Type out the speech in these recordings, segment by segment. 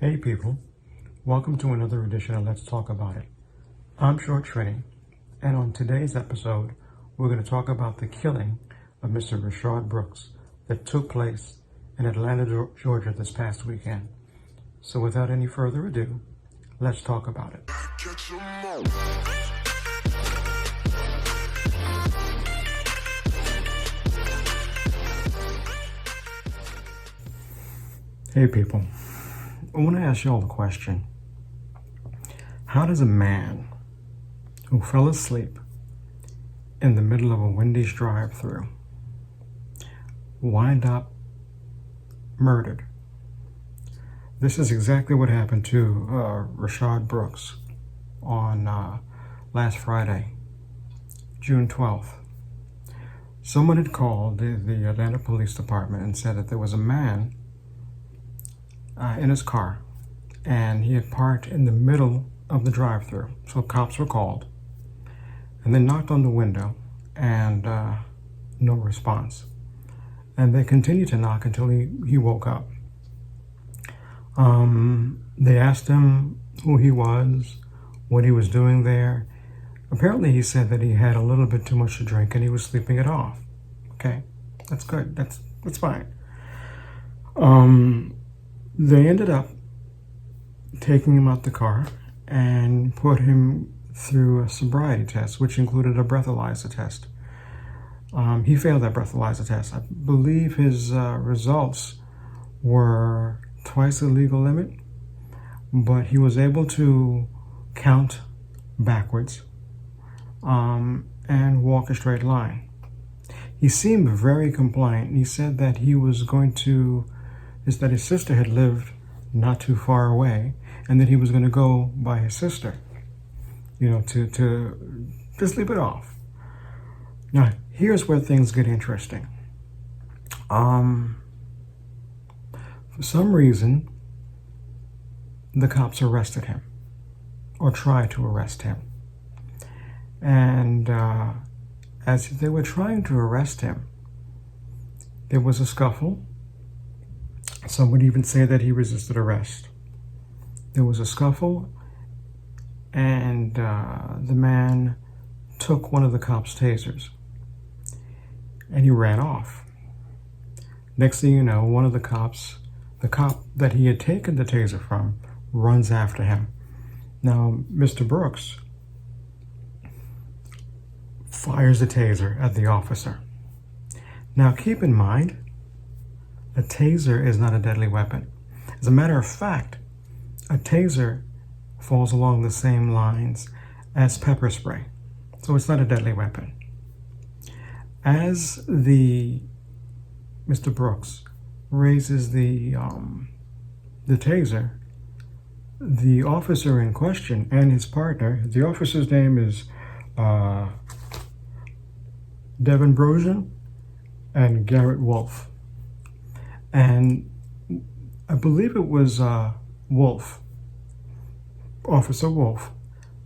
Hey people, welcome to another edition of Let's Talk About It. I'm Short Trini, and on today's episode, we're going to talk about the killing of Mr. Rayshard Brooks that took place in Atlanta, Georgia this past weekend. So without any further ado, let's talk about it. Hey people, I want to ask y'all a question. How does a man who fell asleep in the middle of a Wendy's drive-thru wind up murdered? This is exactly what happened to Rayshard Brooks on last Friday, June 12th. Someone had called the Atlanta Police Department and said that there was a man in his car, and he had parked in the middle of the drive-thru. So cops were called, and they knocked on the window, and no response. And they continued to knock until he woke up. They asked him who he was, what he was doing there. Apparently he said that he had a little bit too much to drink and he was sleeping it off. Okay, that's good. That's fine. They ended up taking him out the car and put him through a sobriety test, which included a breathalyzer test. He failed that breathalyzer test. I believe his results were twice the legal limit, but he was able to count backwards and walk a straight line. He seemed very compliant. He said that he was going to that his sister had lived not too far away, and that he was going to go by his sister, to sleep it off. Now, here's where things get interesting. For some reason, the cops arrested him, or tried to arrest him. And as they were trying to arrest him, there was a scuffle. Some would even say that he resisted arrest. There was a scuffle, and the man took one of the cops' tasers, and he ran off. Next thing you know, one of the cops, the cop that he had taken the taser from, runs after him. Now, Mr. Brooks fires the taser at the officer. Now, keep in mind, a taser is not a deadly weapon. As a matter of fact, a taser falls along the same lines as pepper spray, so it's not a deadly weapon. As Mr. Brooks raises the taser, the officer in question and his partner, the officer's name is Devin Brosian and Garrett Wolf. And I believe it was Wolf, Officer Wolf,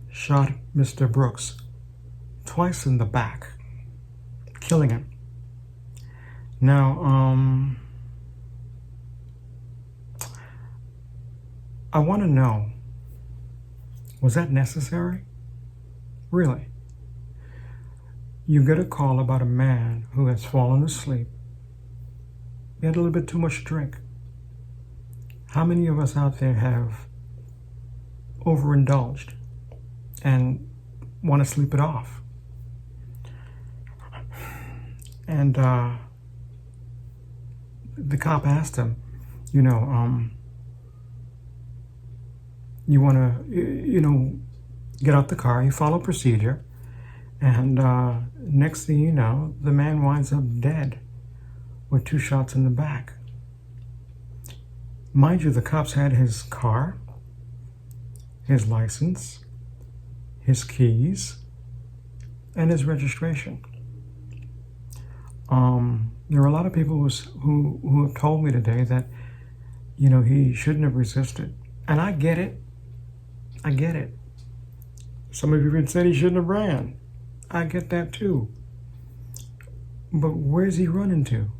shot Mr. Brooks twice in the back, killing him. Now, I want to know, was that necessary? Really? You get a call about a man who has fallen asleep. He had a little bit too much to drink. How many of us out there have overindulged and want to sleep it off? And the cop asked him, you want to, get out the car. He followed procedure. And next thing you know, the man winds up dead with 2 shots in the back. Mind you, the cops had his car, his license, his keys, and his registration. There are a lot of people who have told me today that, he shouldn't have resisted. And I get it. Some of you even said he shouldn't have ran. I get that too. But where's he running to?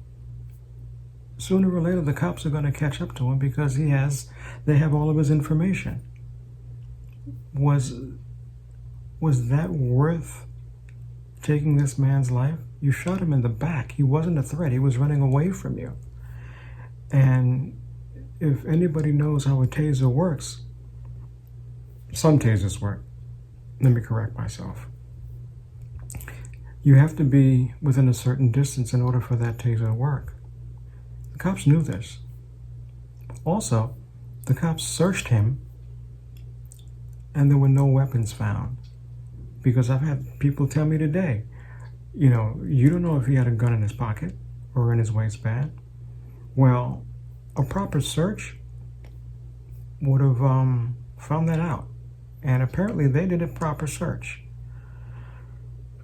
sooner or later the cops are going to catch up to him because they have all of his information. Was that worth taking this man's life? You shot him in the back. He wasn't a threat. He was running away from you. And if anybody knows how a taser works, some tasers work. Let me correct myself. You have to be within a certain distance in order for that taser to work. The cops knew this. Also, the cops searched him and there were no weapons found. Because I've had people tell me today, you don't know if he had a gun in his pocket or in his waistband. Well, a proper search would have found that out. And apparently they did a proper search.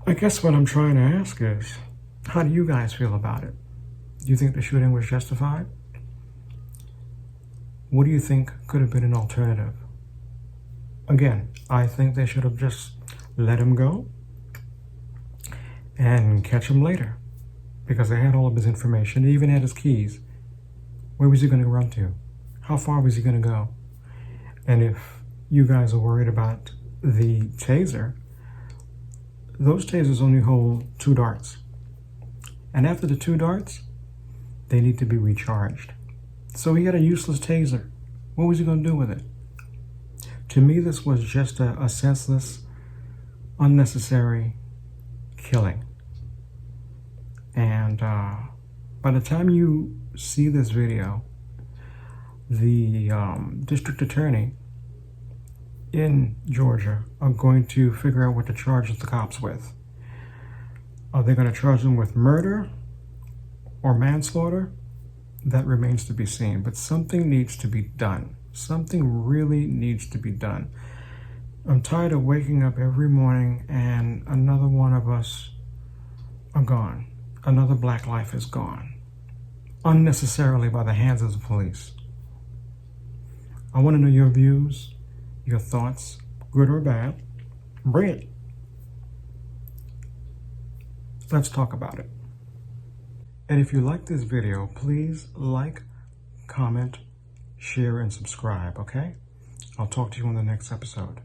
I guess what I'm trying to ask is, how do you guys feel about it? Do you think the shooting was justified? What do you think could have been an alternative? Again, I think they should have just let him go and catch him later, because they had all of his information. They even had his keys. Where was he going to run to? How far was he going to go? And if you guys are worried about the taser, those tasers only hold 2 darts. And after the 2 darts, they need to be recharged. So he had a useless taser. What was he going to do with it? To me, this was just a senseless, unnecessary killing. And by the time you see this video, the district attorney in Georgia are going to figure out what to charge the cops with. Are they going to charge them with murder or manslaughter? That remains to be seen. But something needs to be done. Something really needs to be done. I'm tired of waking up every morning and another one of us are gone. Another black life is gone. Unnecessarily by the hands of the police. I want to know your views, your thoughts, good or bad. Bring it. Let's talk about it. And if you like this video, please like, comment, share, and subscribe, okay? I'll talk to you on the next episode.